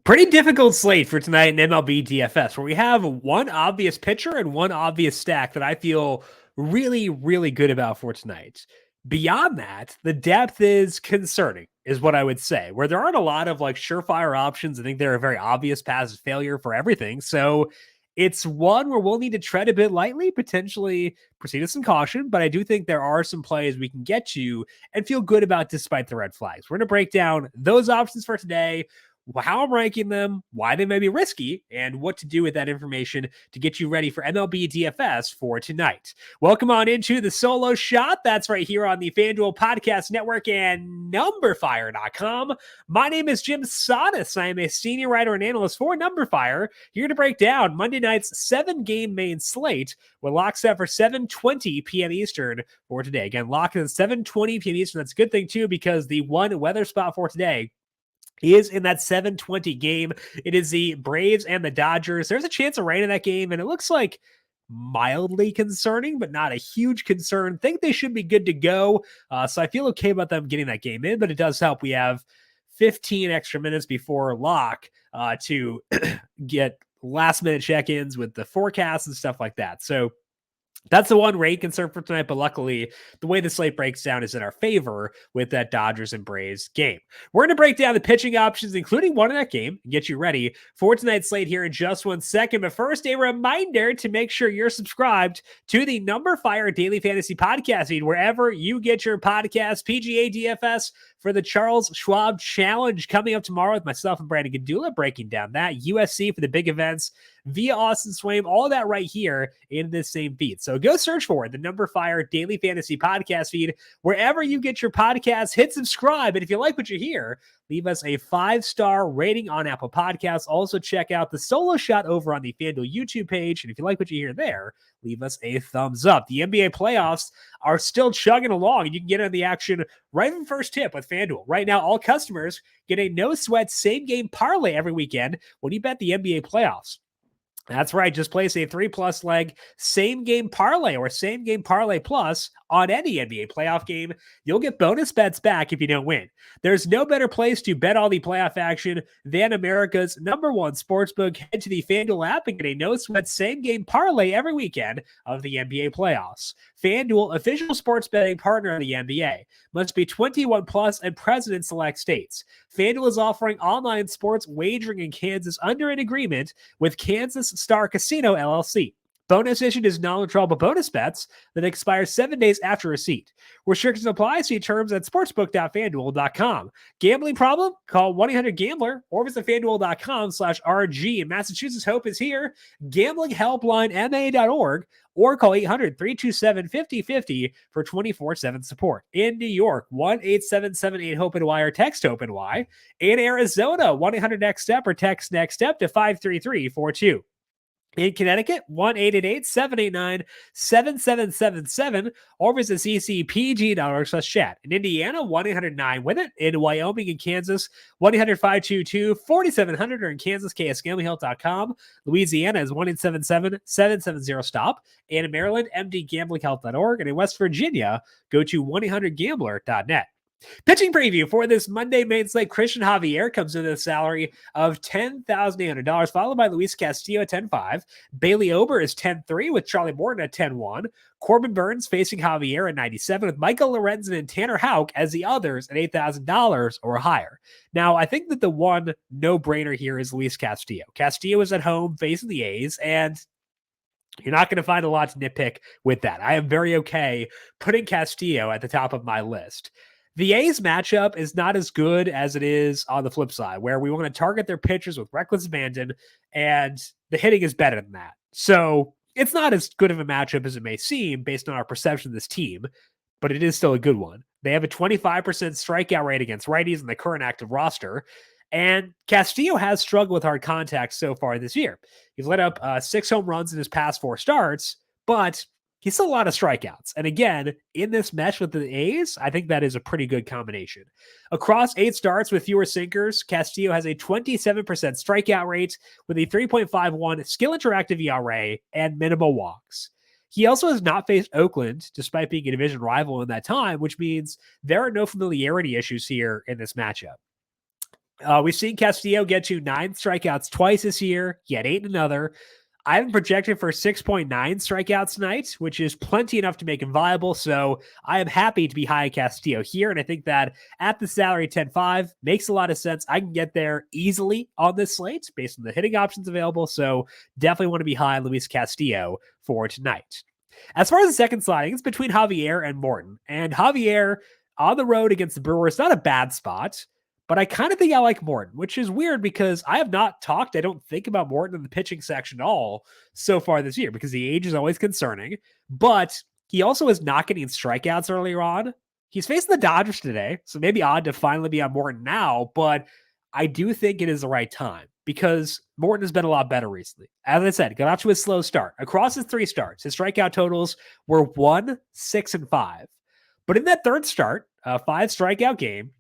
Pretty difficult slate for tonight in MLB DFS, where we have one obvious pitcher and one obvious stack that I feel really, really good about for tonight. Beyond that, the depth is concerning, is what I would say, where there aren't a lot of like surefire options. I think they're a very obvious path of failure for everything. So it's one where we'll need to tread a bit lightly, potentially proceed with some caution, but I do think there are some plays we can get to and feel good about despite the red flags. We're going to break down those options for today, how I'm ranking them, why they may be risky, and what to do with that information to get you ready for MLB DFS for tonight. Welcome on into the solo shot. That's right here on the FanDuel Podcast Network and numberFire.com. My name is Jim Sonis. I am a senior writer and analyst for numberFire, here to break down Monday night's 7-game main slate. We're locked set for 7:20 p.m. Eastern for today. Again, locked at 7:20 p.m. Eastern. That's a good thing, too, because the one weather spot for today is in that 7:20 game. It is the Braves and the Dodgers. There's a chance of rain in that game, and it looks like mildly concerning, but not a huge concern. Think they should be good to go. So I feel okay about them getting that game in, but it does help. We have 15 extra minutes before lock to get last minute check-ins with the forecast and stuff like that. So that's the one rain concern for tonight, but luckily, the way the slate breaks down is in our favor with that Dodgers and Braves game. We're going to break down the pitching options, including one in that game, and get you ready for tonight's slate here in just 1 second. But first, a reminder to make sure you're subscribed to the numberFire Daily Fantasy Podcast feed, wherever you get your podcasts. PGA DFS for the Charles Schwab Challenge coming up tomorrow with myself and Brandon Gandula, breaking down that. USC for the big events via Austin Swaim, all that right here in this same feed. So go search for the numberFire Daily Fantasy Podcast feed wherever you get your podcasts. Hit subscribe, and if you like what you hear, leave us a 5-star rating on Apple Podcasts. Also check out the solo shot over on the FanDuel YouTube page, and if you like what you hear there, leave us a thumbs up. The NBA playoffs are still chugging along, and you can get on the action right from first tip with FanDuel. Right now, all customers get a no-sweat same-game parlay every weekend when you bet the NBA playoffs. That's right. Just place a 3+ leg same game parlay or same game parlay plus on any NBA playoff game. You'll get bonus bets back if you don't win. There's no better place to bet all the playoff action than America's #1 sportsbook. Head to the FanDuel app and get a no sweat same game parlay every weekend of the NBA playoffs. FanDuel, official sports betting partner of the NBA. Must be 21 plus and present in select states. FanDuel is offering online sports wagering in Kansas under an agreement with Kansas Star Casino LLC. Bonus issued is non-withdrawable bonus bets that expire 7 days after receipt. Restrictions apply. See terms at sportsbook.fanduel.com. Gambling problem? Call 1-800-GAMBLER or visit fanduel.com/RG. In Massachusetts, hope is here. Gambling helpline ma.org or call 800-327-5050 for 24/7 support. In New York, 1-877-8-HOPE-NY or text HOPE-NY. In Arizona, 1-800-NEXT-STEP or text NEXT STEP to 53342. In Connecticut, 1-888-789-7777 or visit ccpg.org/chat. In Indiana, 1-800-9-WIN-IT. In Wyoming and Kansas, 1-800-522-4700 or in Kansas, ksgamblinghelp.com. Louisiana is 1-877-770-STOP. And in Maryland, mdgamblinghelp.org. And in West Virginia, go to 1-800-GAMBLER.net. Pitching preview for this Monday main slate. Christian Javier comes in with a salary of $10,800, followed by Luis Castillo at 10.5. Bailey Ober is 10.3 with Charlie Morton at 10.1. Corbin Burns facing Javier at 97 with Michael Lorenzen and Tanner Houck as the others at $8,000 or higher. Now, I think that the one no-brainer here is Luis Castillo. Castillo is at home facing the A's, and you're not going to find a lot to nitpick with that. I am very okay putting Castillo at the top of my list. The A's matchup is not as good as it is on the flip side, where we want to target their pitchers with reckless abandon, and the hitting is better than that. So it's not as good of a matchup as it may seem based on our perception of this team, but it is still a good one. They have a 25% strikeout rate against righties in the current active roster, and Castillo has struggled with hard contact so far this year. He's let up 6 home runs in his past 4 starts, but he's still a lot of strikeouts. And again, in this mesh with the A's, I think that is a pretty good combination. Across 8 starts with fewer sinkers, Castillo has a 27% strikeout rate with a 3.51 skill interactive ERA and minimal walks. He also has not faced Oakland, despite being a division rival in that time, which means there are no familiarity issues here in this matchup. We've seen Castillo get to 9 strikeouts twice this year. He had 8 in another. I have him projected for 6.9 strikeouts tonight, which is plenty enough to make him viable. So I am happy to be high Castillo here. And I think that at the salary 10.5 makes a lot of sense. I can get there easily on this slate based on the hitting options available. So definitely want to be high on Luis Castillo for tonight. As far as the second sliding, it's between Javier and Morton. And Javier on the road against the Brewers, not a bad spot. But I kind of think I like Morton, which is weird because I have not talked, I don't think about Morton in the pitching section at all so far this year because the age is always concerning. But he also is not getting strikeouts earlier on. He's facing the Dodgers today, so maybe odd to finally be on Morton now, but I do think it is the right time because Morton has been a lot better recently. As I said, got off to a slow start. Across his 3 starts, his strikeout totals were 1, 6, and 5. But in that third start, a 5 strikeout game,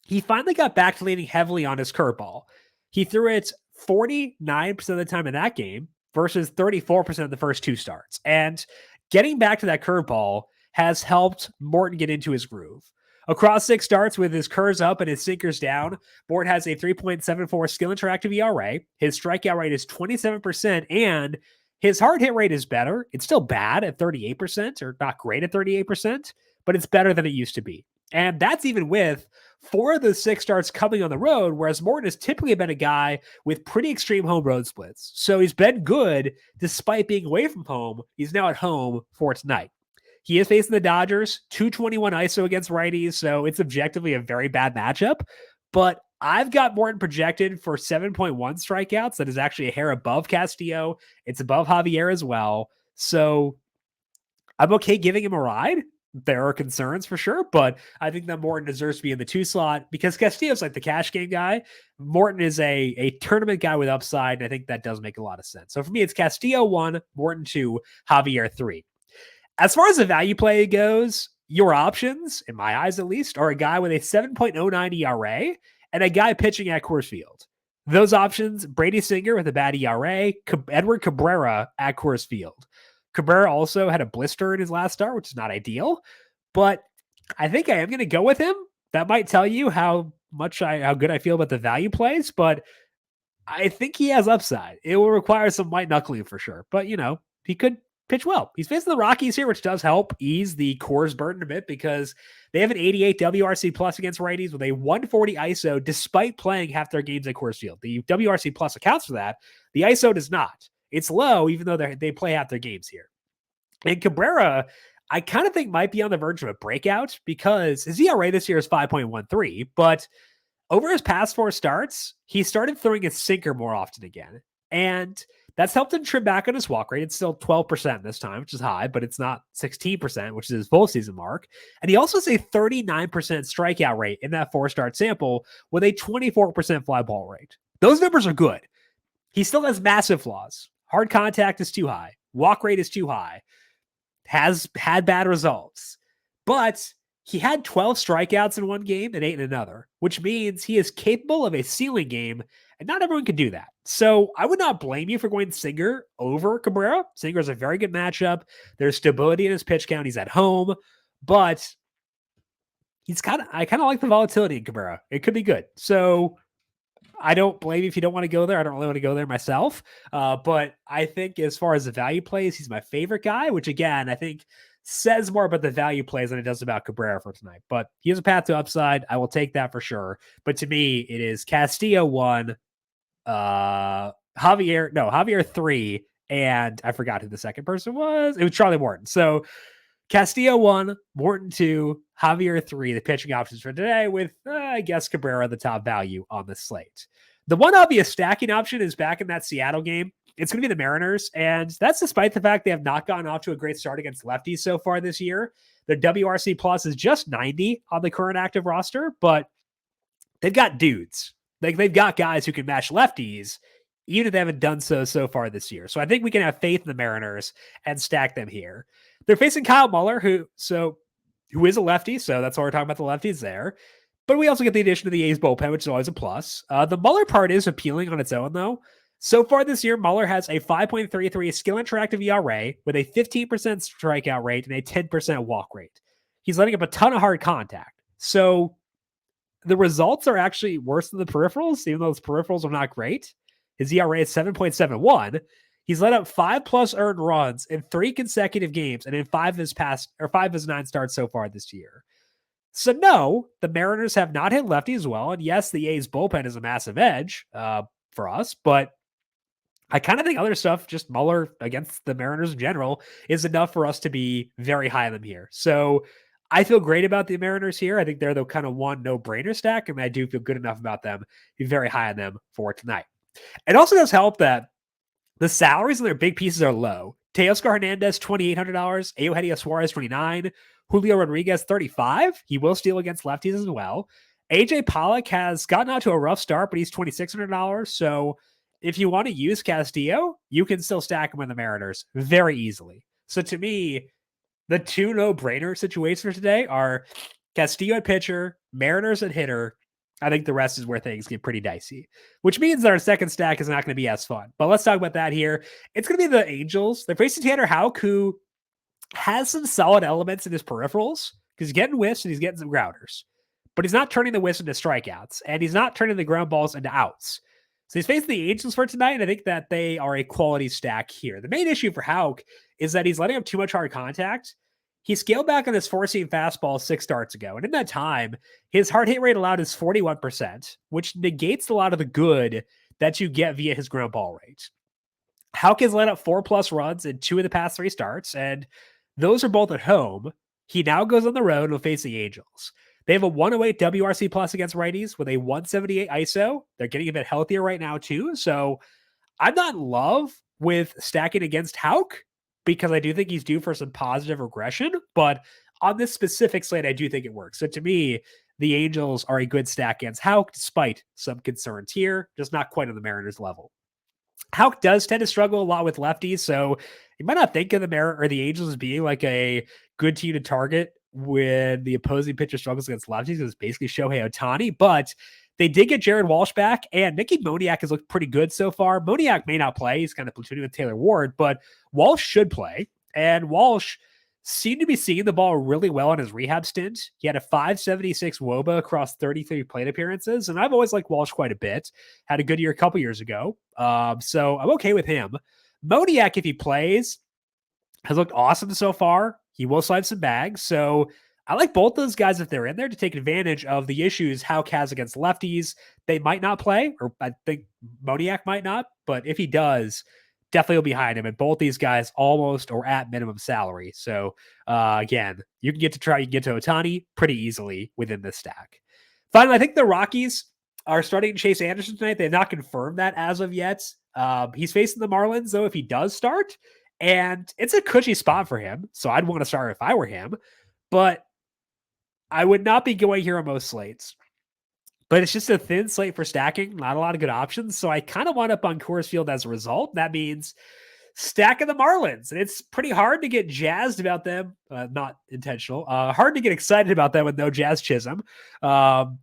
he finally got back to leaning heavily on his curveball. He threw it 49% of the time in that game versus 34% of the first 2 starts. And getting back to that curveball has helped Morton get into his groove. Across 6 starts with his curves up and his sinkers down, Morton has a 3.74 skill interactive ERA. His strikeout rate is 27%, and his hard hit rate is better. It's still bad at 38%, or not great at 38%, but it's better than it used to be. And that's even with 4 of the 6 starts coming on the road, whereas Morton has typically been a guy with pretty extreme home road splits. So he's been good despite being away from home. He's now at home for tonight. He is facing the Dodgers, 221 ISO against righties, so it's objectively a very bad matchup. But I've got Morton projected for 7.1 strikeouts. That is actually a hair above Castillo. It's above Javier as well. So I'm okay giving him a ride. There are concerns for sure, but I think that Morton deserves to be in the 2 slot because Castillo's like the cash game guy. Morton is a tournament guy with upside, and I think that does make a lot of sense. So for me, it's Castillo 1, Morton 2, Javier 3. As far as the value play goes, your options, in my eyes at least, are a guy with a 7.09 ERA and a guy pitching at Coors Field. Those options, Brady Singer with a bad ERA, Edward Cabrera at Coors Field. Cabrera also had a blister in his last start, which is not ideal, but I think I am going to go with him. That might tell you how good I feel about the value plays, but I think he has upside. It will require some white knuckling for sure, but he could pitch well. He's facing the Rockies here, which does help ease the Coors burden a bit because they have an 88 WRC plus against righties with a 140 ISO despite playing half their games at Coors Field. The WRC plus accounts for that. The ISO does not. It's low, even though they play half their games here. And Cabrera, I kind of think might be on the verge of a breakout because his ERA this year is 5.13, but over his past 4 starts, he started throwing his sinker more often again. And that's helped him trim back on his walk rate. It's still 12% this time, which is high, but it's not 16%, which is his full season mark. And he also has a 39% strikeout rate in that 4-start sample with a 24% fly ball rate. Those numbers are good. He still has massive flaws. Hard contact is too high. Walk rate is too high. Has had bad results. But he had 12 strikeouts in one game and 8 in another, which means he is capable of a ceiling game, and not everyone can do that. So I would not blame you for going Singer over Cabrera. Singer is a very good matchup. There's stability in his pitch count. He's at home, but I kind of like the volatility in Cabrera. It could be good. So I don't blame you if you don't want to go there. I don't really want to go there myself. But I think as far as the value plays, he's my favorite guy, which again, I think says more about the value plays than it does about Cabrera for tonight. But he has a path to upside. I will take that for sure. But to me, it is Castillo 1, Javier 3, and I forgot who the second person was. It was Charlie Morton. So Castillo 1, Morton 2, Javier 3, the pitching options for today with, I guess, Cabrera, the top value on the slate. The one obvious stacking option is back in that Seattle game. It's going to be the Mariners, and that's despite the fact they have not gotten off to a great start against lefties so far this year. Their WRC plus is just 90 on the current active roster, but they've got dudes. They've got guys who can match lefties, even if they haven't done so far this year. So I think we can have faith in the Mariners and stack them here. They're facing Kyle Muller, who is a lefty, so that's why we're talking about the lefties there. But we also get the addition of the A's bullpen, which is always a plus. The Muller part is appealing on its own, though. So far this year, Muller has a 5.33 skill interactive ERA with a 15% strikeout rate and a 10% walk rate. He's letting up a ton of hard contact. So the results are actually worse than the peripherals, even though those peripherals are not great. His ERA is 7.71. He's let up 5+ earned runs in 3 consecutive games, and in 5 of his 9 starts so far this year. So no, the Mariners have not hit lefties well, and yes, the A's bullpen is a massive edge for us, but I kind of think other stuff, just Muller against the Mariners in general, is enough for us to be very high on them here. So I feel great about the Mariners here. I think they're the kind of one no-brainer stack, and I do feel good enough about them, be very high on them for tonight. It also does help that the salaries on their big pieces are low. Teoscar Hernandez, $2,800. Eugenio Suarez, $29. Julio Rodriguez, $35. He will steal against lefties as well. AJ Pollock has gotten out to a rough start, but he's $2,600. So if you want to use Castillo, you can still stack him with the Mariners very easily. So to me, the 2 no-brainer situations for today are Castillo at pitcher, Mariners at hitter. I think the rest is where things get pretty dicey, which means that our second stack is not going to be as fun. But let's talk about that here. It's going to be the Angels. They're facing Tanner Houck, who has some solid elements in his peripherals because he's getting whiffs and he's getting some grounders. But he's not turning the whiffs into strikeouts, and he's not turning the ground balls into outs. So he's facing the Angels for tonight, and I think that they are a quality stack here. The main issue for Houck is that he's letting up too much hard contact. He scaled back on his 4-seam fastball 6 starts ago, and in that time, his hard hit rate allowed is 41%, which negates a lot of the good that you get via his ground ball rate. Houck has let up 4+ runs in 2 of the past 3 starts, and those are both at home. He now goes on the road and will face the Angels. They have a 108 WRC plus against righties with a 178 ISO. They're getting a bit healthier right now too, so I'm not in love with stacking against Houck, because I do think he's due for some positive regression, but on this specific slate, I do think it works. So to me, the Angels are a good stack against Houck, despite some concerns here, just not quite on the Mariners level. Houck does tend to struggle a lot with lefties, so you might not think of the Angels as being like a good team to target when the opposing pitcher struggles against lefties. It's basically Shohei Ohtani, but they did get Jared Walsh back, and Mickey Moniak has looked pretty good so far. Moniak may not play. He's kind of platooning with Taylor Ward, but Walsh should play. And Walsh seemed to be seeing the ball really well in his rehab stint. He had a 576 WOBA across 33 plate appearances, and I've always liked Walsh quite a bit. Had a good year a couple years ago, so I'm okay with him. Moniak, if he plays, has looked awesome so far. He will slide some bags, so I like both those guys if they're in there to take advantage of the issues Houck has against lefties. They might not play, or I think Moniak might not, but if he does, definitely will be behind him. And both these guys almost or at minimum salary. So again, you can get to Ohtani pretty easily within this stack. Finally, I think the Rockies are starting Chase Anderson tonight. They have not confirmed that as of yet. He's facing the Marlins, though, if he does start. And it's a cushy spot for him. So I'd want to start if I were him. But I would not be going here on most slates. But it's just a thin slate for stacking. Not a lot of good options. So I kind of wound up on Coors Field as a result. That means stacking the Marlins. And it's pretty hard to get jazzed about them. Not intentional. Hard to get excited about them with no Jazz Chisholm,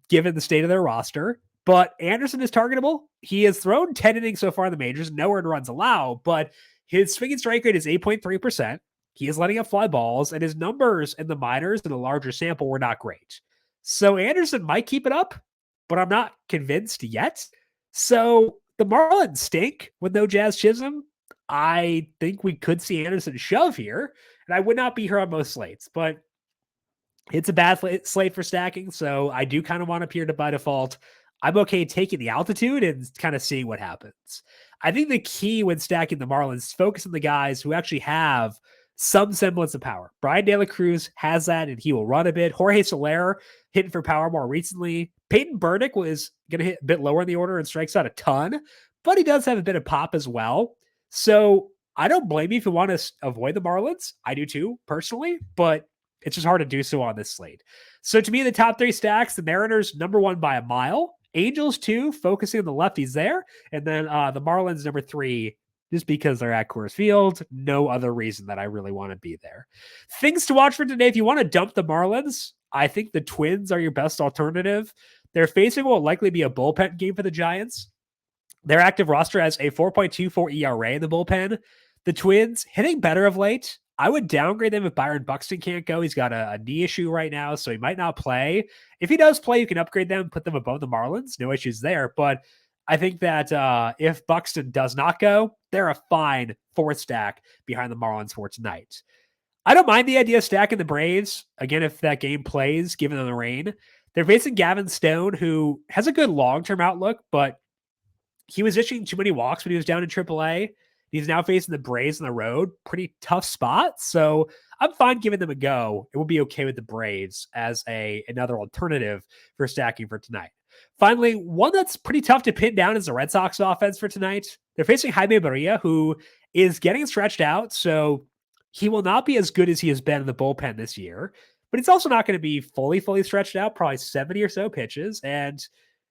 given the state of their roster. But Anderson is targetable. He has thrown 10 innings so far in the majors. No earned runs allowed. But his swinging strike rate is 8.3%. He is letting up fly balls. And his numbers in the minors in a larger sample were not great. So Anderson might keep it up, but I'm not convinced yet. So the Marlins stink with no Jazz Chisholm. I think we could see Anderson shove here, and I would not be here on most slates, but it's a bad slate for stacking. So I do kind of want to appear to by default. I'm okay taking the altitude and kind of seeing what happens. I think the key when stacking the Marlins is focus on the guys who actually have some semblance of power. Brian De La Cruz has that, and he will run a bit. Jorge Soler hitting for power more recently. Peyton Burdick was going to hit a bit lower in the order and strikes out a ton, but he does have a bit of pop as well. So I don't blame you if you want to avoid the Marlins. I do too, personally, but it's just hard to do so on this slate. So to me, the top three stacks, the Mariners, number one by a mile. Angels, 2, focusing on the lefties there. And then the Marlins, number 3, just because they're at Coors Field. No other reason that I really want to be there. Things to watch for today. If you want to dump the Marlins, I think the Twins are your best alternative. They're facing what will likely be a bullpen game for the Giants. Their active roster has a 4.24 ERA in the bullpen. The Twins hitting better of late. I would downgrade them if Byron Buxton can't go. He's got a knee issue right now, so he might not play. If he does play, you can upgrade them, put them above the Marlins. No issues there. But I think that if Buxton does not go, they're a fine fourth stack behind the Marlins for tonight. I don't mind the idea of stacking the Braves. Again, if that game plays, given the rain. They're facing Gavin Stone, who has a good long-term outlook, but he was issuing too many walks when he was down in AAA. He's now facing the Braves on the road. Pretty tough spot. So I'm fine giving them a go. It will be okay with the Braves as another alternative for stacking for tonight. Finally, one that's pretty tough to pin down is the Red Sox offense for tonight. They're facing Jaime Barria, who is getting stretched out. So he will not be as good as he has been in the bullpen this year. But he's also not going to be fully stretched out, probably 70 or so pitches. And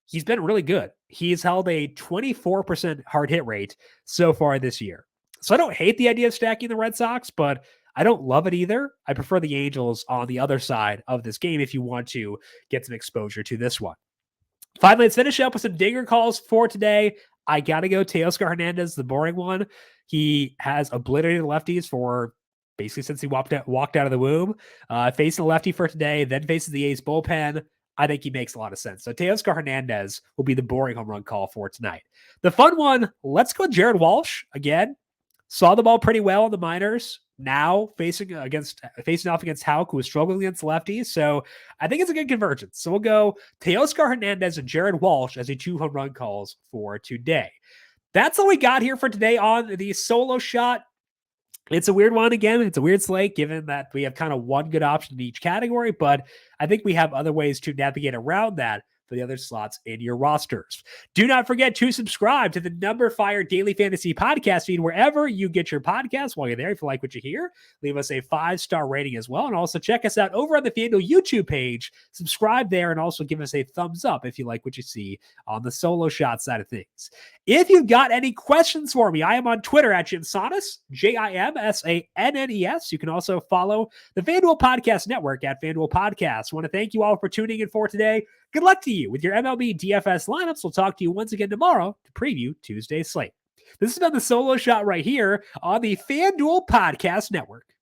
he's been really good. He's held a 24% hard hit rate so far this year. So I don't hate the idea of stacking the Red Sox, but I don't love it either. I prefer the Angels on the other side of this game if you want to get some exposure to this one. Finally, let's finish up with some dinger calls for today. I got to go Teoscar Hernandez, the boring one. He has obliterated lefties for basically since he walked out of the womb. Facing a lefty for today, then faces the A's bullpen. I think he makes a lot of sense. So Teoscar Hernandez will be the boring home run call for tonight. The fun one, let's go Jared Walsh again. Saw the ball pretty well in the minors. Now facing off against Houck, who was struggling against lefties. So I think it's a good convergence. So we'll go Teoscar Hernandez and Jared Walsh as the 2 home run calls for today. That's all we got here for today on the solo shot. It's a weird one again. It's a weird slate given that we have kind of one good option in each category, but I think we have other ways to navigate around that for the other slots in your rosters. Do not forget to subscribe to the numberFire Daily Fantasy Podcast feed wherever you get your podcasts. While you're there, if you like what you hear, leave us a 5-star rating as well. And also check us out over on the FanDuel YouTube page. Subscribe there and also give us a thumbs up if you like what you see on the solo shot side of things. If you've got any questions for me, I am on Twitter at JimSannes, JimSannes. You can also follow the FanDuel Podcast Network at FanDuel Podcast. I want to thank you all for tuning in for today. Good luck to you with your MLB DFS lineups. We'll talk to you once again tomorrow to preview Tuesday's slate. This has been the solo shot right here on the FanDuel Podcast Network.